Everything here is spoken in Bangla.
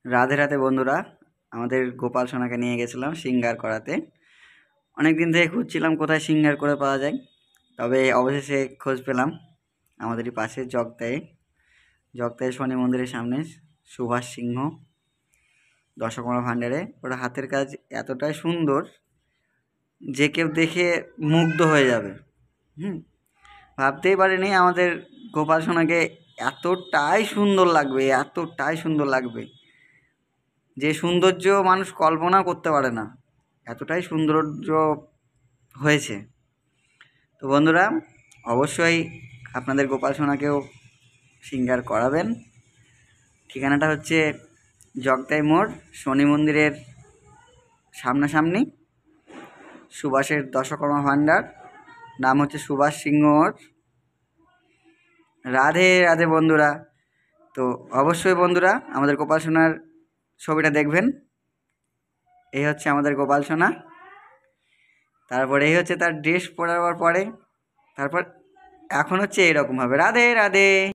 রাধে রাধে বন্ধুরা, আমাদের গোপাল সোনাকে নিয়ে গেছিলাম সিঙ্গার করাতে। অনেক দিন থেকে খুঁজছিলাম কোথায় সিঙ্গার করে পাওয়া যায়, তবে অবশেষে খোঁজ পেলাম আমাদেরই পাশে জগতায় শনি মন্দিরের সামনে সুভাষ সিংহ দশকর্মা ভাণ্ডারে। ওর হাতের কাজ এতটাই সুন্দর যে কেউ দেখে মুগ্ধ হয়ে যাবে। ভাবতেই পারিনি আমাদের গোপাল সোনাকে এতটাই সুন্দর লাগবে যে সৌন্দর্য মানুষ কল্পনা করতে পারে না, এতটাই সৌন্দর্য হয়েছে। তো বন্ধুরা, অবশ্যই আপনাদের গোপাল সোনাকেও সিঙ্গার করাবেন। ঠিকানাটা হচ্ছে জগতাই মোড়, শনি মন্দিরের সামনাসামনি, সুভাষের দশকর্মা ভাণ্ডার। নাম হচ্ছে সুভাষ সিংহ মোড়। রাধে রাধে বন্ধুরা। তো অবশ্যই বন্ধুরা আমাদের গোপাল সোনার ছবিটা দেখবেন। এই হচ্ছে আমাদের গোপাল সোনা। তারপরে এই হচ্ছে তার ড্রেস পরাবার পরে, তারপর এখন হচ্ছে এরকম হবে। রাধে রাধে।